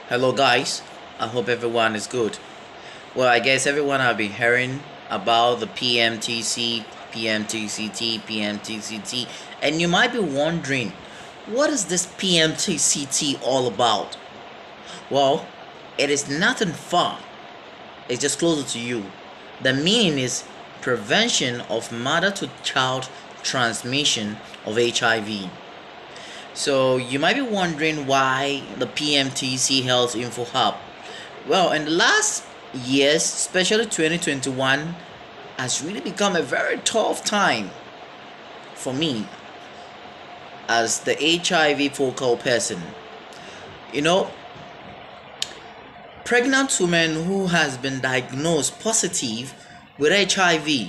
Hello, guys. I hope everyone is good. Well, I guess everyone have been hearing about the PMTC, PMTCT, PMTCT, and you might be wondering, what is this PMTCT all about? Well, it is nothing far, it's just closer to you. The meaning is prevention of mother to child transmission of HIV. So you might be wondering why the PMTC Health Info Hub. Well, in the last years, especially 2021, has really become a very tough time for me as the HIV focal person. You know, pregnant women who has been diagnosed positive with HIV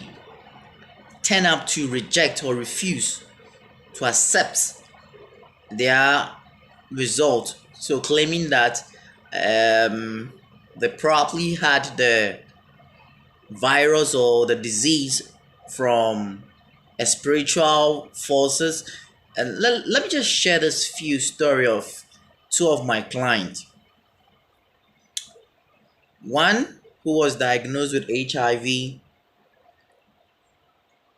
tend up to reject or refuse to accept their result. So claiming that they probably had the virus or the disease from a spiritual forces. And let me just share this few story of two of my clients. One who was diagnosed with HIV,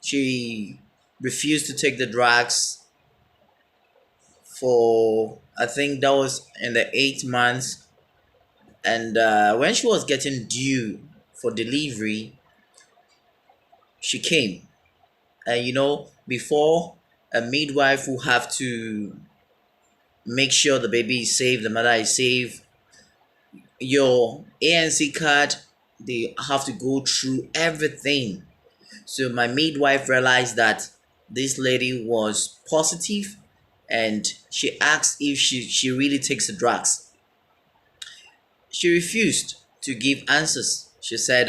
she refused to take the drugs for, I think that was in the 8 months. And when she was getting due for delivery, she came. And before, a midwife will have to make sure the baby is safe, the mother is safe. Your ANC card, they have to go through everything. So my midwife realized that this lady was positive, and she asked if she really takes the drugs. She refused to give answers. She said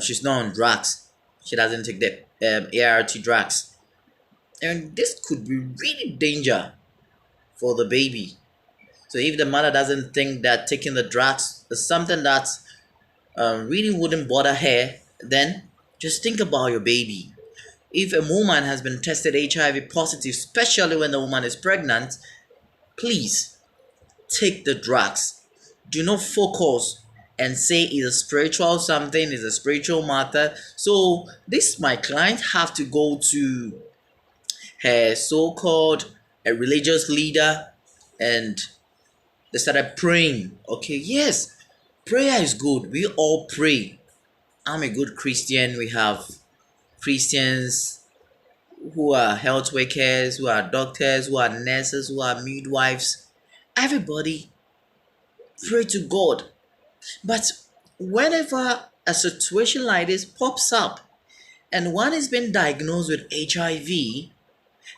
she's not on drugs. She doesn't take the ART drugs. And this could be really danger for the baby. So if the mother doesn't think that taking the drugs is something that really wouldn't bother her, then just think about your baby. If a woman has been tested HIV positive, especially when the woman is pregnant, please take the drugs. Do not focus and say it's a spiritual something, it's a spiritual matter. So this my client have to go to her so-called a religious leader, and they started praying. Okay, yes, prayer is good. We all pray. I'm a good Christian. We have Christians who are health workers, who are doctors, who are nurses, who are midwives. Everybody pray to God. But whenever a situation like this pops up and one is being diagnosed with HIV,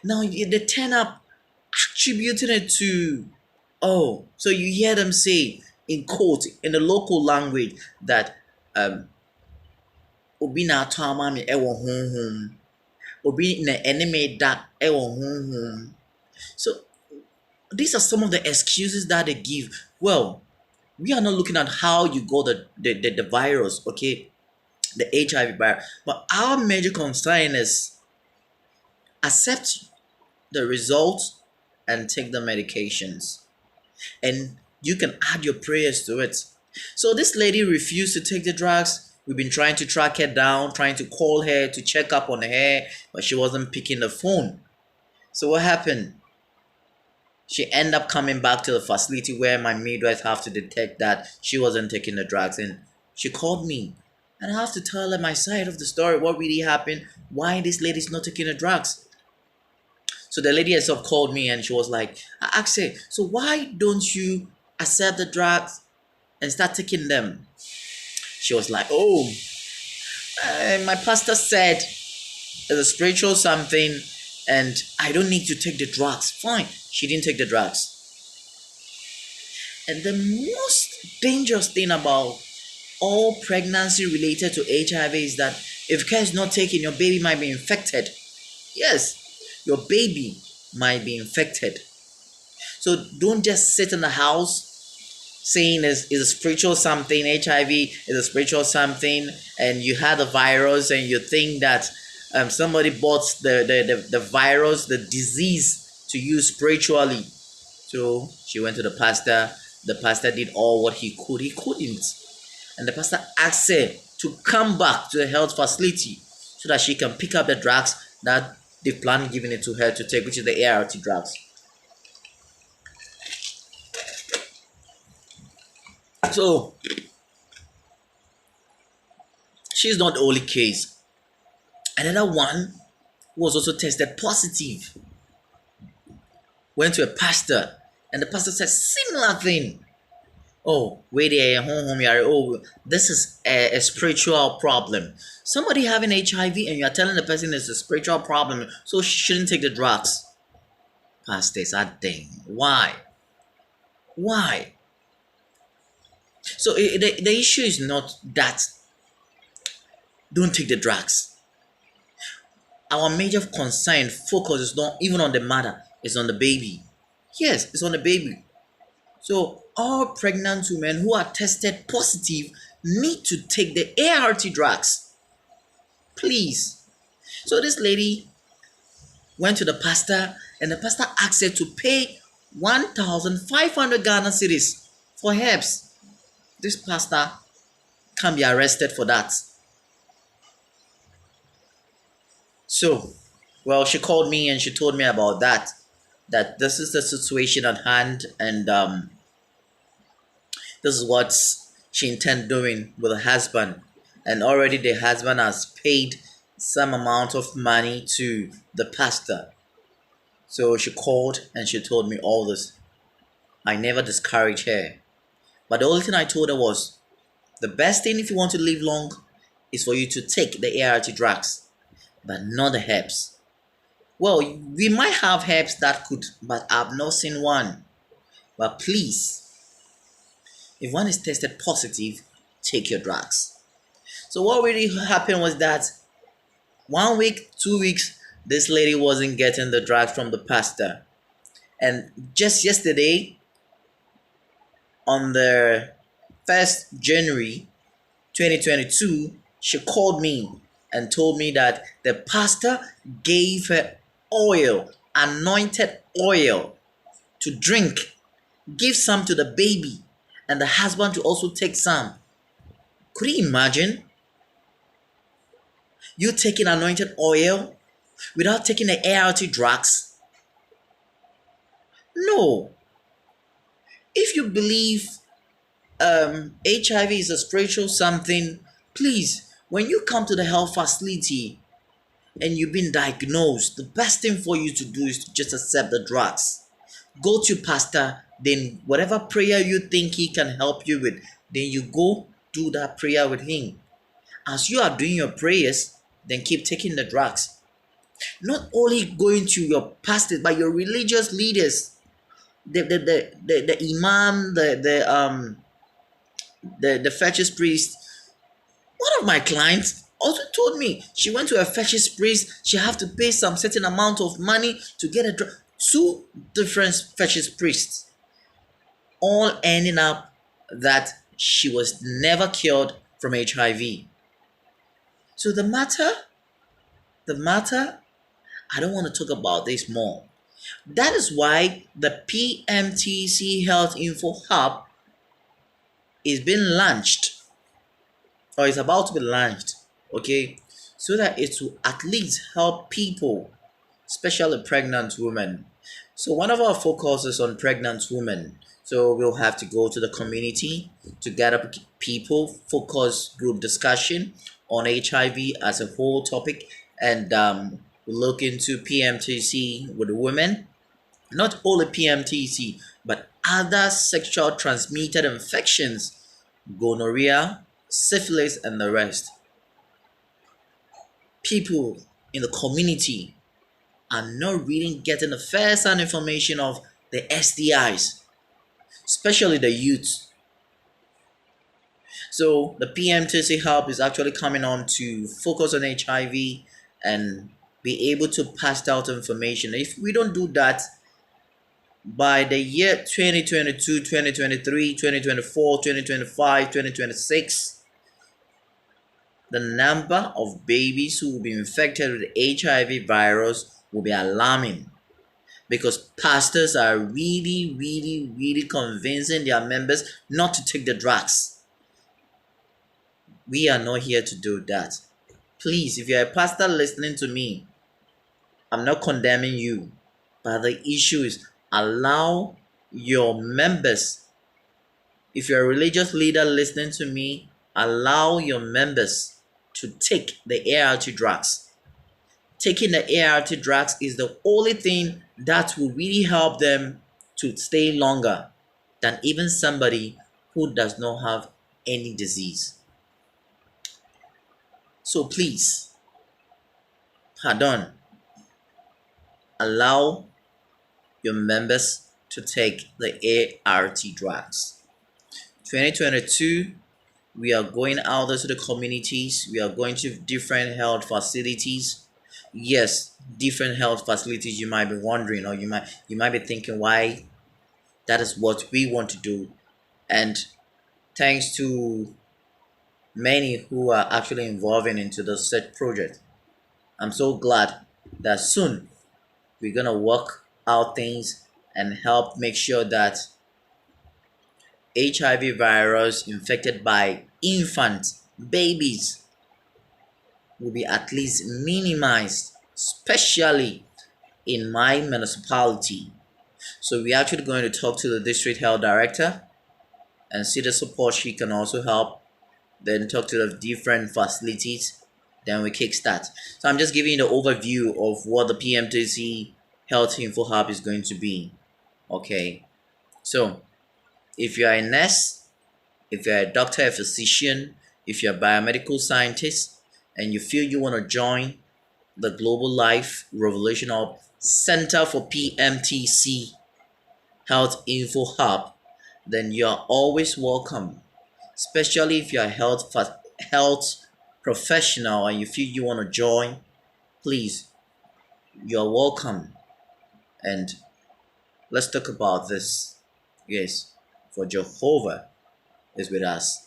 now they turn up attributing it to, oh, so you hear them say in quote in the local language that obi na atɔ ama me ɛwɔ honhom, obi na enemy da ɛwɔ honhom. So these are some of the excuses that they give. Well, we are not looking at how you got the virus, okay, the HIV virus, but our major concern is accept the results and take the medications, and you can add your prayers to it. So this lady refused to take the drugs. We've been trying to track her down, trying to call her to check up on her, but she wasn't picking the phone. So what happened? She ended up coming back to the facility where my midwife have to detect that she wasn't taking the drugs, and she called me, and I have to tell her my side of the story, what really happened, why this lady's not taking the drugs. So the lady herself called me, and she was like, I asked her, so why don't you accept the drugs and start taking them? She was like, oh, my pastor said it's a spiritual something and I don't need to take the drugs. Fine. She didn't take the drugs. And the most dangerous thing about all pregnancy related to HIV is that if care is not taken, your baby might be infected. Yes, your baby might be infected. So don't just sit in the house saying is a spiritual something, HIV is a spiritual something, and you had the virus and you think that somebody bought the virus, the disease to you spiritually. So she went to the pastor, The pastor did all what he could. He couldn't. And the pastor asked her to come back to the health facility so that she can pick up the drugs that they planned giving it to her to take, which is the ART drugs. So she's not the only case. Another one who was also tested positive went to a pastor, and the pastor said similar thing. Oh, wait there, home, oh, this is a spiritual problem. Somebody having HIV, and you are telling the person it's a spiritual problem, so she shouldn't take the drugs. Pastors are dang. Why? Why? So the issue is not that don't take the drugs. Our major concern focus is not even on the mother, it's on the baby. Yes, it's on the baby. So all pregnant women who are tested positive need to take the ART drugs. Please. So this lady went to the pastor, and the pastor asked her to pay 1,500 Ghana cedis for herbs. This pastor can be arrested for that. So, well, she called me and she told me about that. That this is the situation at hand, and this is what she intends doing with her husband. And already the husband has paid some amount of money to the pastor. So she called and she told me all this. I never discouraged her. But the only thing I told her was the best thing if you want to live long is for you to take the ART drugs, but not the herbs. Well, we might have herbs that could, but I've not seen one. But please, if one is tested positive, take your drugs. So what really happened was that 1 week, 2 weeks, this lady wasn't getting the drugs from the pastor. And just yesterday, on the 1st January 2022, she called me and told me that the pastor gave her oil, anointed oil, to drink, give some to the baby, and the husband to also take some. Could you imagine? You taking anointed oil without taking the ART drugs? No. If you believe HIV is a spiritual something, please, when you come to the health facility and you've been diagnosed, the best thing for you to do is to just accept the drugs. Go to pastor, then whatever prayer you think he can help you with, then you go do that prayer with him. As you are doing your prayers, then keep taking the drugs. Not only going to your pastors, but your religious leaders, the imam, the fetish priest. One of my clients also told me she went to a fetish priest. She have to pay some certain amount of money to get a drug. 2 different fetish priests, all ending up that she was never cured from HIV. So the matter, I don't want to talk about this more. That is why the PMTC Health Info Hub is being launched, or is about to be launched, okay, so that it will at least help people, especially pregnant women. So one of our focus is on pregnant women. So we'll have to go to the community to gather people, focus group discussion on HIV as a whole topic, and we'll look into PMTC with the women. Not only PMTC, but other sexual transmitted infections, gonorrhea, syphilis, and the rest. People in the community are not really getting the first-hand information of the STIs, especially the youth. So the PMTC Hub is actually coming on to focus on HIV and be able to pass out information. If we don't do that, by the year 2022, 2023, 2024, 2025, 2026, the number of babies who will be infected with HIV virus will be alarming. because pastors are really, really, really convincing their members not to take the drugs. We are not here to do that. Please, if you're a pastor listening to me, I'm not condemning you, but the issue is allow your members. If you're a religious leader listening to me, allow your members to take the ART drugs. Taking the ART drugs is the only thing that will really help them to stay longer than even somebody who does not have any disease. So please, pardon, allow your members to take the ART drugs. 2022, we are going out there to the communities. We are going to different health facilities. Yes, different health facilities. You might be wondering, or you might be thinking why that is what we want to do. And thanks to many who are actually involving into the such project, I'm so glad that soon we're gonna work out things and help make sure that HIV virus infected by infants, babies, will be at least minimized, especially in my municipality. So we're actually going to talk to the district health director and see the support she can also help, then talk to the different facilities, then we kickstart. So I'm just giving you the overview of what the PMTC Health Info Hub is going to be. Okay, so if you are a nurse, if you're a doctor, a physician, if you're a biomedical scientist, and you feel you want to join the Global Life Revolution Hub Center for PMTC Health Info Hub, then you're always welcome. Especially if you're a health professional and you feel you want to join, please, you're welcome. And let's talk about this. Yes, for Jehovah is with us.